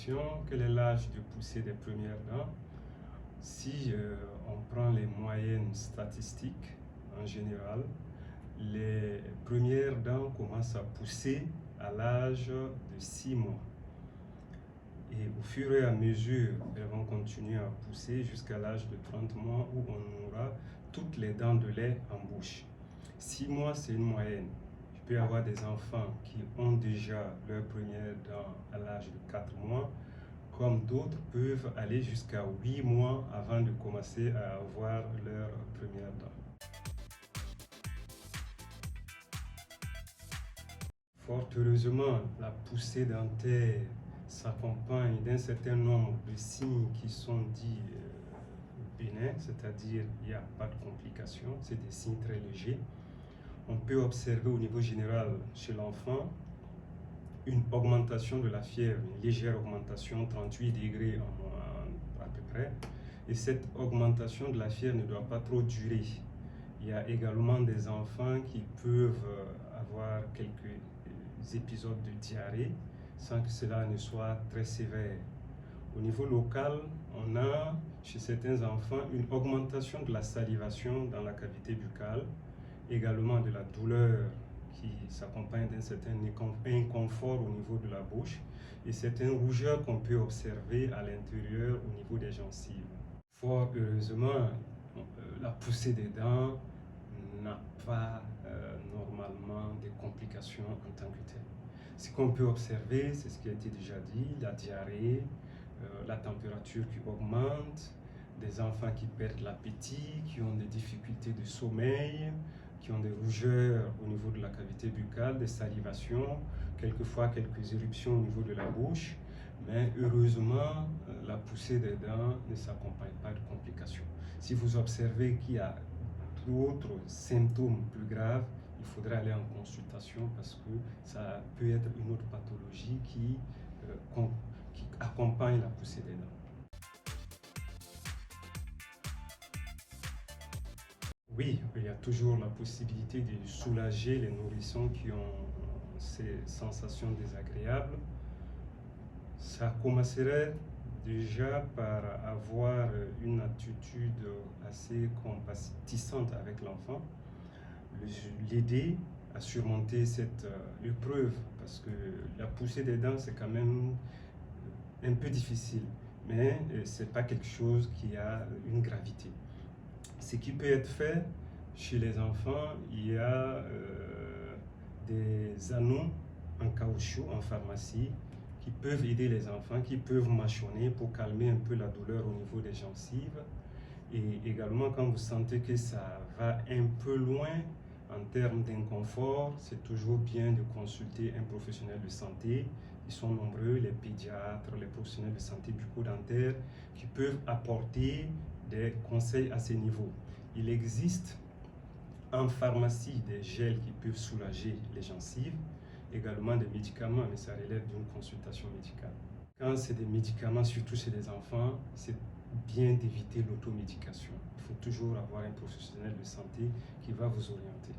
question, quel est l'âge de poussée des premières dents? Si on prend les moyennes statistiques, en général, les premières dents commencent à pousser à l'âge de 6 mois. Et au fur et à mesure, elles vont continuer à pousser jusqu'à l'âge de 30 mois où on aura toutes les dents de lait en bouche. 6 mois, c'est une moyenne. Il peut y avoir des enfants qui ont déjà leurs premières dents à l'âge de 4 mois, comme d'autres peuvent aller jusqu'à 8 mois avant de commencer à avoir leurs premières dents. Fort heureusement, la poussée dentaire s'accompagne d'un certain nombre de signes qui sont dits bénins, c'est-à-dire il n'y a pas de complications, c'est des signes très légers. On peut observer au niveau général chez l'enfant une augmentation de la fièvre, une légère augmentation, 38 degrés à peu près. Et cette augmentation de la fièvre ne doit pas trop durer. Il y a également des enfants qui peuvent avoir quelques épisodes de diarrhée sans que cela ne soit très sévère. Au niveau local, on a chez certains enfants une augmentation de la salivation dans la cavité buccale, également de la douleur qui s'accompagne d'un certain inconfort au niveau de la bouche et certaines rougeurs qu'on peut observer à l'intérieur au niveau des gencives. Fort heureusement, la poussée des dents n'a pas normalement des complications en tant que telles. Ce qu'on peut observer, c'est ce qui a été déjà dit, la diarrhée, la température qui augmente, des enfants qui perdent l'appétit, qui ont des difficultés de sommeil, qui ont des rougeurs au niveau de la cavité buccale, des salivations, quelquefois quelques éruptions au niveau de la bouche. Mais heureusement, la poussée des dents ne s'accompagne pas de complications. Si vous observez qu'il y a d'autres symptômes plus graves, il faudra aller en consultation parce que ça peut être une autre pathologie qui accompagne la poussée des dents. Oui, il y a toujours la possibilité de soulager les nourrissons qui ont ces sensations désagréables. Ça commencerait déjà par avoir une attitude assez compatissante avec l'enfant, l'aider à surmonter cette épreuve, parce que la poussée des dents, c'est quand même un peu difficile, mais ce n'est pas quelque chose qui a une gravité. Ce qui peut être fait chez les enfants, il y a des anneaux en caoutchouc en pharmacie qui peuvent aider les enfants, qui peuvent mâchonner pour calmer un peu la douleur au niveau des gencives. Et également, quand vous sentez que ça va un peu loin en termes d'inconfort, c'est toujours bien de consulter un professionnel de santé. Ils sont nombreux, les pédiatres, les professionnels de santé bucco-dentaire, qui peuvent apporter des conseils à ces niveaux. Il existe en pharmacie des gels qui peuvent soulager les gencives, également des médicaments, mais ça relève d'une consultation médicale. Quand c'est des médicaments, surtout chez les enfants, c'est bien d'éviter l'automédication. Il faut toujours avoir un professionnel de santé qui va vous orienter.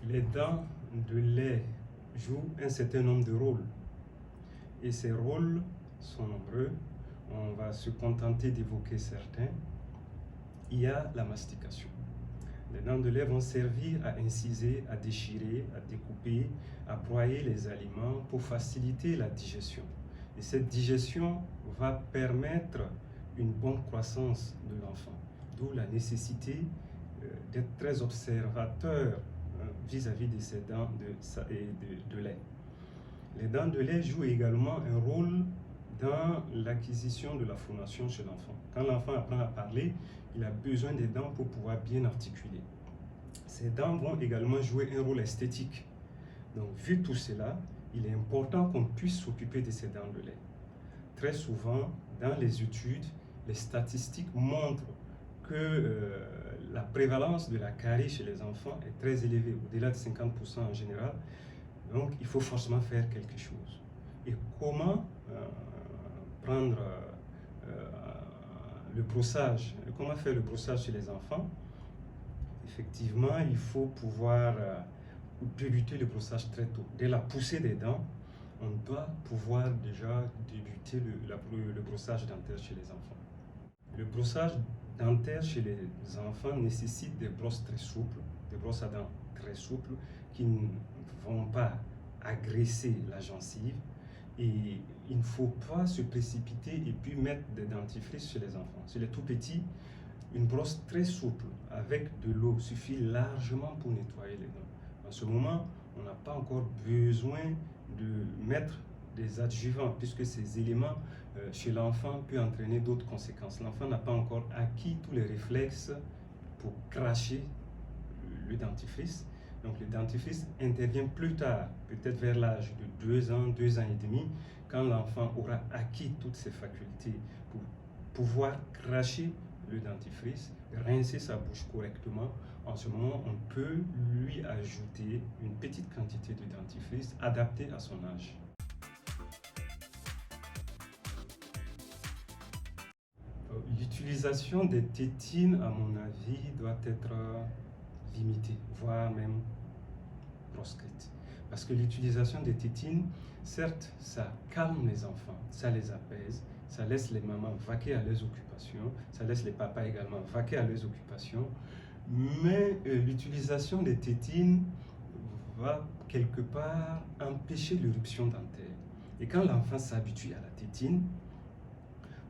Les dents de lait jouent un certain nombre de rôles. Et ces rôles sont nombreux. On va se contenter d'évoquer certains. Il y a la mastication. Les dents de lait vont servir à inciser, à déchirer, à découper, à broyer les aliments pour faciliter la digestion. Et cette digestion va permettre une bonne croissance de l'enfant. D'où la nécessité d'être très observateur vis-à-vis de ces dents de lait. Les dents de lait jouent également un rôle dans l'acquisition de la phonation chez l'enfant. Quand l'enfant apprend à parler, il a besoin des dents pour pouvoir bien articuler. Ces dents vont également jouer un rôle esthétique. Donc, vu tout cela, il est important qu'on puisse s'occuper de ces dents de lait. Très souvent, dans les études, les statistiques montrent que la prévalence de la carie chez les enfants est très élevée, au-delà de 50% en général. Donc, il faut forcément faire quelque chose. Et comment prendre le brossage? Comment faire le brossage chez les enfants? Effectivement, il faut pouvoir débuter le brossage très tôt. Dès la poussée des dents, on doit pouvoir déjà débuter le brossage dentaire chez les enfants. Le brossage dentaire chez les enfants nécessite des brosses très souples, des brosses à dents très souples qui ne vont pas agresser la gencive, et il ne faut pas se précipiter et puis mettre des dentifrices chez les enfants. Chez les tout petits, une brosse très souple avec de l'eau suffit largement pour nettoyer les dents. En ce moment, on n'a pas encore besoin de mettre des adjuvants, puisque ces éléments chez l'enfant peuvent entraîner d'autres conséquences. L'enfant n'a pas encore acquis tous les réflexes pour cracher le dentifrice. Donc le dentifrice intervient plus tard, peut-être vers l'âge de 2 ans, 2 ans et demi, quand l'enfant aura acquis toutes ses facultés pour pouvoir cracher le dentifrice, rincer sa bouche correctement. En ce moment, on peut lui ajouter une petite quantité de dentifrice adaptée à son âge. L'utilisation des tétines, à mon avis, doit être limitée, voire même proscrite. Parce que l'utilisation des tétines, certes, ça calme les enfants, ça les apaise, ça laisse les mamans vaquer à leurs occupations, ça laisse les papas également vaquer à leurs occupations, mais l'utilisation des tétines va quelque part empêcher l'éruption dentaire. Et quand l'enfant s'habitue à la tétine,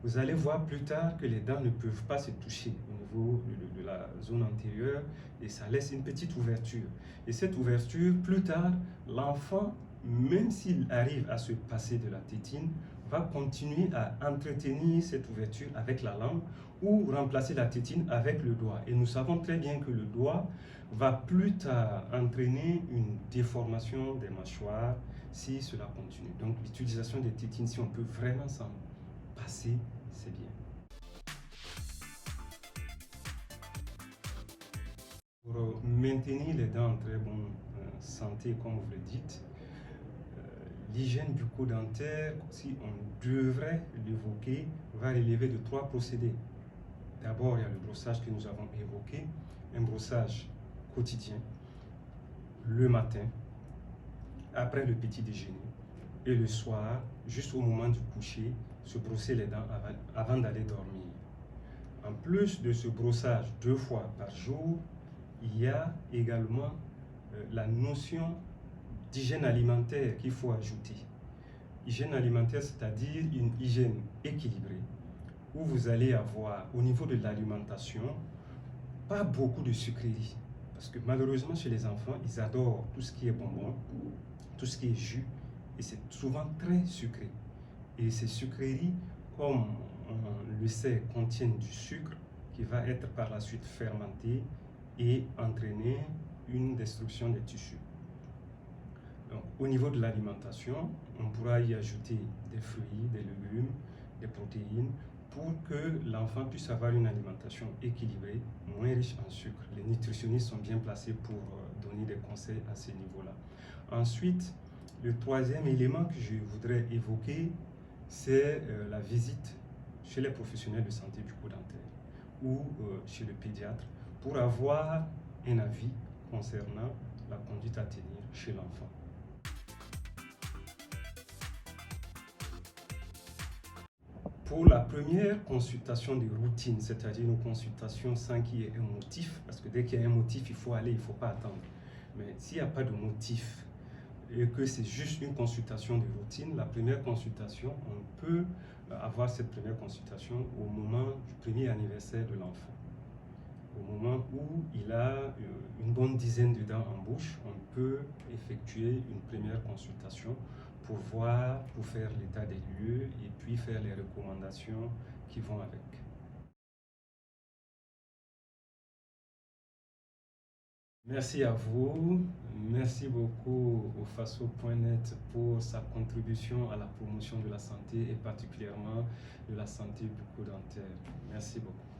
vous allez voir plus tard que les dents ne peuvent pas se toucher au niveau de la zone antérieure, et ça laisse une petite ouverture. Et cette ouverture, plus tard, l'enfant, même s'il arrive à se passer de la tétine, va continuer à entretenir cette ouverture avec la langue ou remplacer la tétine avec le doigt. Et nous savons très bien que le doigt va plus tard entraîner une déformation des mâchoires si cela continue. Donc l'utilisation des tétines, si on peut vraiment s'en passer, c'est bien. Pour maintenir les dents en très bonne santé, comme vous le dites, l'hygiène bucco-dentaire, si on devrait l'évoquer, va relever de 3 procédés. D'abord, il y a le brossage que nous avons évoqué, un brossage quotidien, le matin, après le petit déjeuner, et le soir, juste au moment du coucher, se brosser les dents avant d'aller dormir. En plus de ce brossage 2 fois par jour, il y a également la notion d'hygiène alimentaire qu'il faut ajouter. Hygiène alimentaire, c'est-à-dire une hygiène équilibrée, où vous allez avoir au niveau de l'alimentation pas beaucoup de sucreries. Parce que malheureusement chez les enfants, ils adorent tout ce qui est bonbon, tout ce qui est jus, et c'est souvent très sucré. Et ces sucreries, comme on le sait, contiennent du sucre qui va être par la suite fermenté et entraîner une destruction des tissus. Donc, au niveau de l'alimentation, on pourra y ajouter des fruits, des légumes, des protéines, pour que l'enfant puisse avoir une alimentation équilibrée, moins riche en sucre. Les nutritionnistes sont bien placés pour donner des conseils à ce niveau-là. Ensuite, le troisième élément que je voudrais évoquer, c'est la visite chez les professionnels de santé bucco-dentaire ou chez le pédiatre pour avoir un avis concernant la conduite à tenir chez l'enfant. Pour la première consultation de routine, c'est-à-dire une consultation sans qu'il y ait un motif, parce que dès qu'il y a un motif, il faut aller, il ne faut pas attendre. Mais s'il n'y a pas de motif et que c'est juste une consultation de routine, la première consultation, on peut avoir cette première consultation au moment du premier anniversaire de l'enfant. Au moment où il a une bonne dizaine de dents en bouche, on peut effectuer une première consultation pour voir, pour faire l'état des lieux et puis faire les recommandations qui vont avec. Merci à vous, merci beaucoup au Faso.net pour sa contribution à la promotion de la santé et particulièrement de la santé bucco-dentaire. Merci beaucoup.